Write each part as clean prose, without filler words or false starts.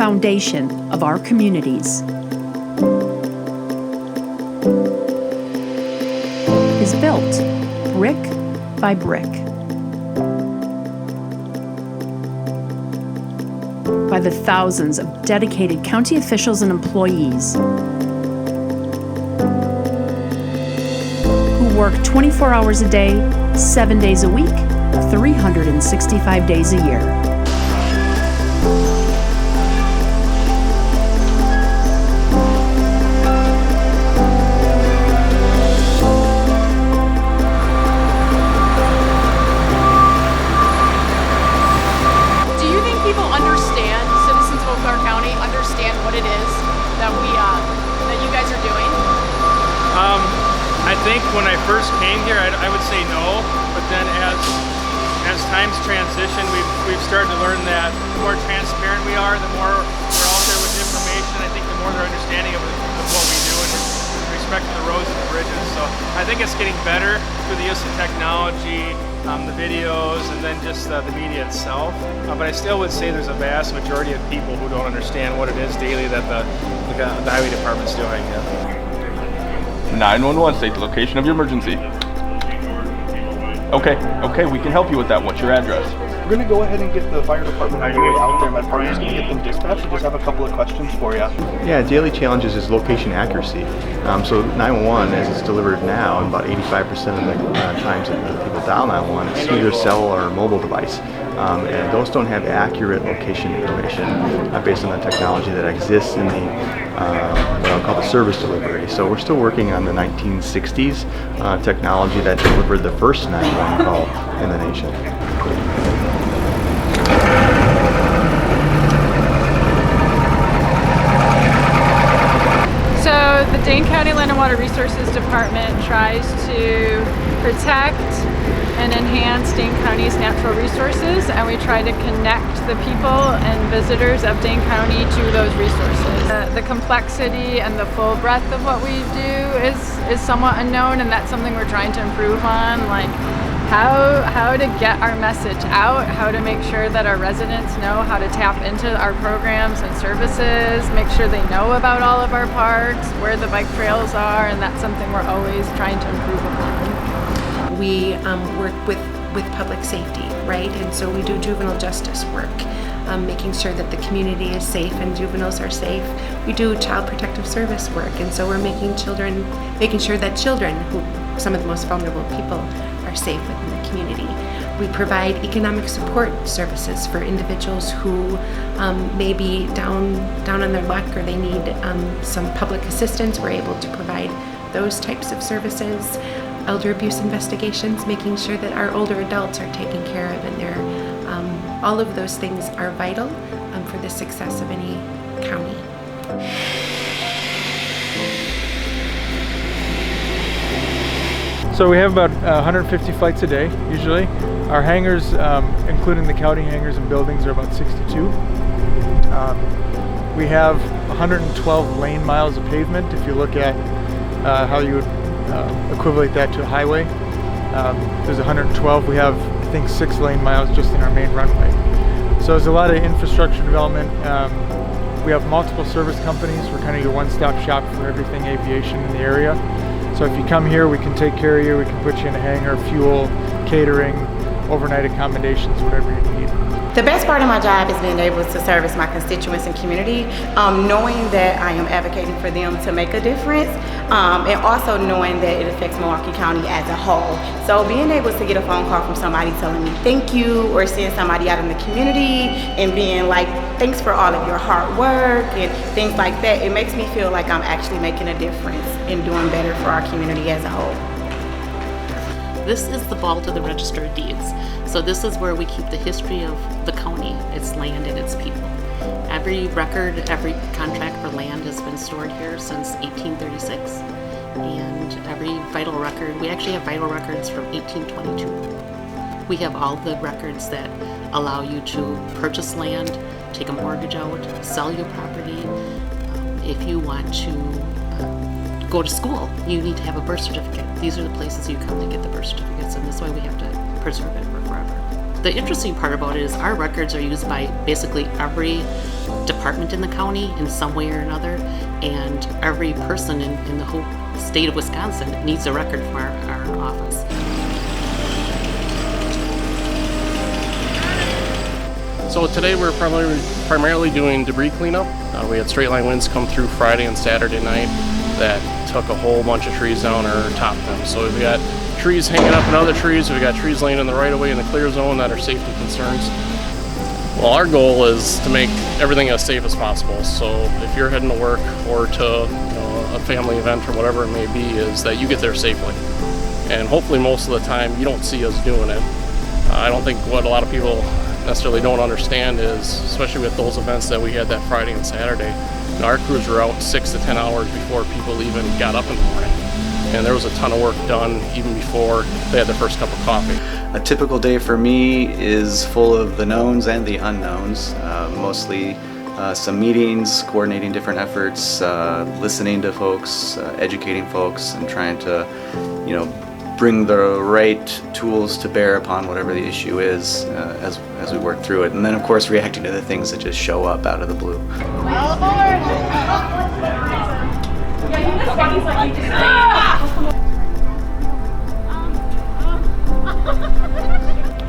foundation of our communities is built brick by brick by the thousands of dedicated county officials and employees who work 24 hours a day, 7 days a week, 365 days a year. I think when I first came here, I would say no, but then as times transition, we've started to learn that the more transparent we are, the more we're out there with information. I think the more they're understanding of what we do and with respect to the roads and the bridges. So I think it's getting better through the use of technology, the videos, and then just the media itself. But I still would say there's a vast majority of people who don't understand what it is daily that the highway department's doing. Yeah. 911, state the location of your emergency. Okay, we can help you with that. What's your address? We're going to go ahead and get the fire department out there. My partner's going to get them dispatched. I just have a couple of questions for you. Yeah, daily challenges is location accuracy. So 911, as it's delivered now, and about 85% of the times that people dial 911, it's through their cell or mobile device. And those don't have accurate location information based on the technology that exists in the what I'll call the service delivery. So we're still working on the 1960s technology that delivered the first 911 call in the nation. So the Dane County Land and Water Resources Department tries to protect and enhance Dane County's natural resources, and we try to connect the people and visitors of Dane County to those resources. The complexity and the full breadth of what we do is somewhat unknown, and that's something we're trying to improve on, like how to get our message out, how to make sure that our residents know how to tap into our programs and services, make sure they know about all of our parks, where the bike trails are, and that's something we're always trying to improve upon. We work with public safety, right? And so we do juvenile justice work, making sure that the community is safe and juveniles are safe. We do child protective service work, and so we're making sure that children, who some of the most vulnerable people, are safe within the community. We provide economic support services for individuals who may be down on their luck, or they need some public assistance. We're able to provide those types of services. Elder abuse investigations, making sure that our older adults are taken care of, and all of those things are vital for the success of any county. So we have about 150 flights a day, usually. Our hangars, including the county hangars and buildings, are about 62. We have 112 lane miles of pavement. If you look at how you would equivalent that to a highway, there's 112. We have, I think, 6 lane miles just in our main runway. So there's a lot of infrastructure development. We have multiple service companies. We're kind of your one-stop shop for everything aviation in the area. So if you come here, we can take care of you. We can put you in a hangar, fuel, catering, overnight accommodations, whatever you need. The best part of my job is being able to service my constituents and community, knowing that I am advocating for them to make a difference, and also knowing that it affects Milwaukee County as a whole. So being able to get a phone call from somebody telling me thank you, or seeing somebody out in the community and being like, thanks for all of your hard work and things like that, it makes me feel like I'm actually making a difference in doing better for our community as a whole. This is the vault of the Register of Deeds. So this is where we keep the history of the county, its land, and its people. Every record, every contract for land has been stored here since 1836. And every vital record, we actually have vital records from 1822. We have all the records that allow you to purchase land, take a mortgage out, sell your property. If you want to go to school, you need to have a birth certificate. These are the places you come to get the birth certificates, and this way we have to preserve it for forever. The interesting part about it is our records are used by basically every department in the county in some way or another, and every person in the whole state of Wisconsin needs a record for our office. So today we're primarily doing debris cleanup. We had straight line winds come through Friday and Saturday night that took a whole bunch of trees down or topped them. So we've got trees hanging up in other trees, we've got trees laying in the right of way in the clear zone that are safety concerns. Well, our goal is to make everything as safe as possible. So if you're heading to work or to a family event or whatever it may be, is that you get there safely. And hopefully most of the time you don't see us doing it. I don't think what a lot of people necessarily don't understand is, especially with those events that we had that Friday and Saturday, our crews were out 6 to 10 hours before people even got up in the morning. And there was a ton of work done even before they had their first cup of coffee. A typical day for me is full of the knowns and the unknowns. Mostly some meetings, coordinating different efforts, listening to folks, educating folks, and trying to, bring the right tools to bear upon whatever the issue is as we work through it. And then, of course, reacting to the things that just show up out of the blue.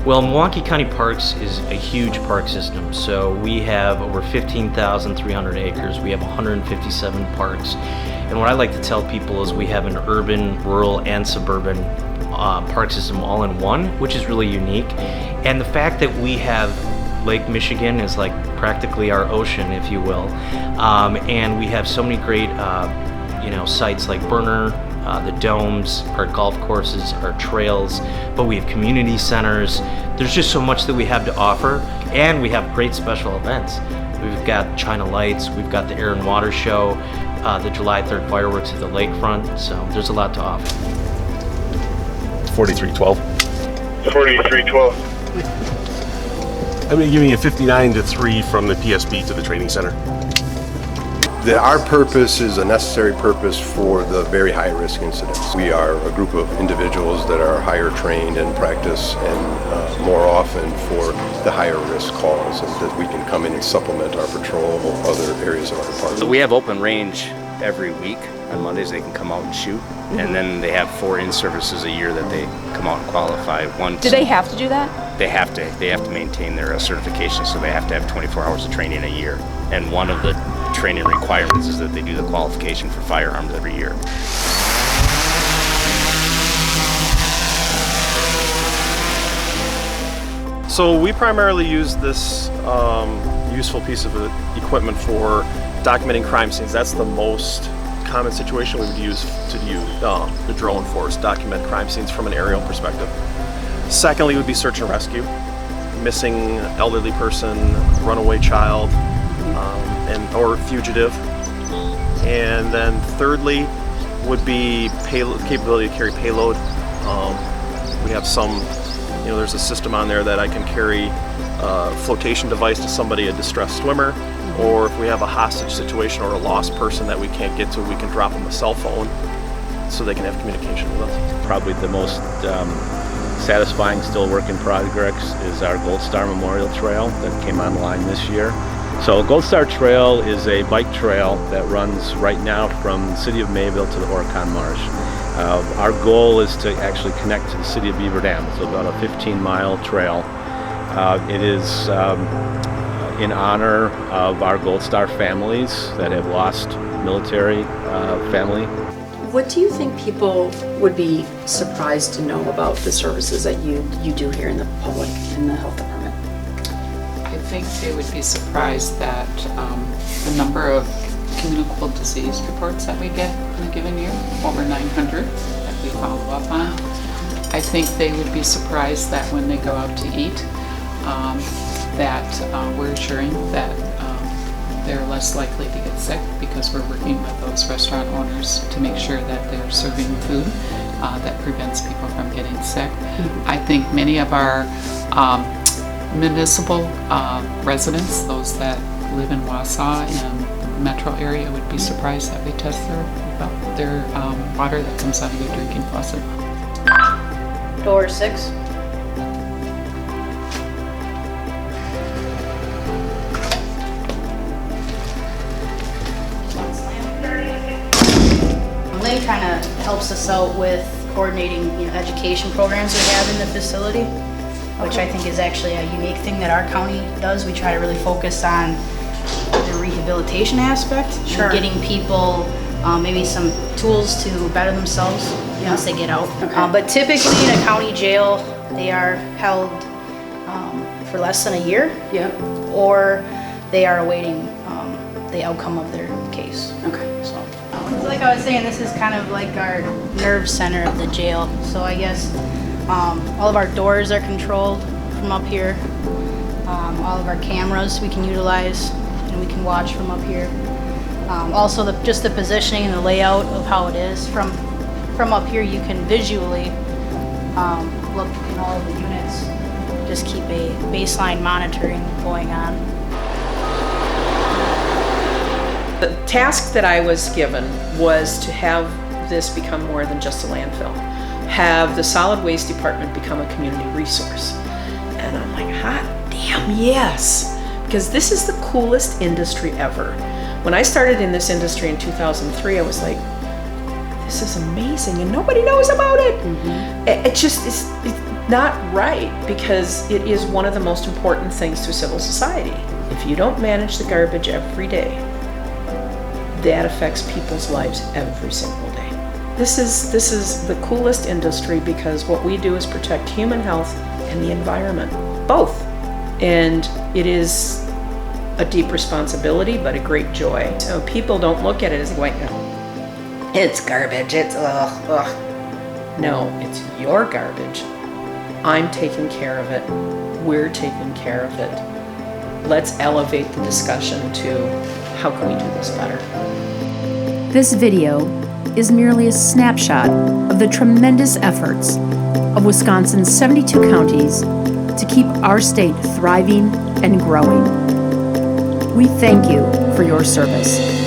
Well, Milwaukee County Parks is a huge park system. So we have over 15,300 acres. We have 157 parks. And what I like to tell people is we have an urban, rural, and suburban park system all in one, which is really unique. And the fact that we have Lake Michigan is like practically our ocean, if you will. And we have so many great sites like Burner, the domes, our golf courses, our trails, but we have community centers. There's just so much that we have to offer, and we have great special events. We've got China Lights, we've got the Air and Water Show, the July 3rd fireworks at the lakefront, so there's a lot to offer. 4312. 4312. I'm going to give you a 59-3 from the PSB to the training center. Our purpose is a necessary purpose for the very high-risk incidents. We are a group of individuals that are higher trained and practice and more often for the higher risk calls, and that we can come in and supplement our patrol of other areas of our department. We have open range every week. On Mondays they can come out and shoot, and then they have 4 in-services a year that they come out and qualify. Do they have to do that? They have to maintain their certification, so they have to have 24 hours of training a year. And one of the training requirements is that they do the qualification for firearms every year. So we primarily use this useful piece of equipment for documenting crime scenes. That's the most common situation we would use the drone for, is document crime scenes from an aerial perspective. Secondly would be search and rescue. Missing elderly person, runaway child, or fugitive. And then thirdly would be capability to carry payload. We have some, there's a system on there that I can carry a flotation device to somebody, a distressed swimmer, or if we have a hostage situation or a lost person that we can't get to, we can drop them a cell phone so they can have communication with us. Probably the most satisfying still work in progress is our Gold Star Memorial Trail that came online this year. So Gold Star Trail is a bike trail that runs right now from the city of Mayville to the Horicon Marsh. Our goal is to actually connect to the city of Beaver Dam. It's about a 15-mile trail. It is in honor of our Gold Star families that have lost military family. What do you think people would be surprised to know about the services that you do here in the public, in the health department? I think they would be surprised that the number of communicable disease reports that we get in a given year, over 900 that we follow up on. I think they would be surprised that when they go out to eat, that we're assuring that they're less likely to get sick because we're working with those restaurant owners to make sure that they're serving food that prevents people from getting sick. I think many of our municipal residents, those that live in Wausau and the metro area, would be surprised that we test their water that comes out of your drinking faucet. Door 6. building kind of helps us out with coordinating education programs we have in the facility, which I think is actually a unique thing that our county does. We try to really focus on the rehabilitation aspect, Sure. and getting people maybe some tools to better themselves once they get out. But typically in a county jail, they are held for less than a year, or they are awaiting the outcome of their case. So, like I was saying, this is kind of like our nerve center of the jail. So I guess all of our doors are controlled from up here. All of our cameras we can utilize, and we can watch from up here. Also, just the positioning and the layout of how it is. From up here, you can visually look in all of the units. Just keep a baseline monitoring going on. The task that I was given was to have this become more than just a landfill. Have the solid waste department become a community resource. And I'm like, hot damn yes! Because this is the coolest industry ever. When I started in this industry in 2003, I was like, this is amazing and nobody knows about it. It just is not right, because it is one of the most important things to civil society. If you don't manage the garbage every day, that affects people's lives every single day. This is the coolest industry, because what we do is protect human health and the environment, both. And it is a deep responsibility, but a great joy. So people don't look at it as going, it's garbage, it's ugh. No, it's your garbage. I'm taking care of it. We're taking care of it. Let's elevate the discussion to how can we do this better? This video is merely a snapshot of the tremendous efforts of Wisconsin's 72 counties to keep our state thriving and growing. We thank you for your service.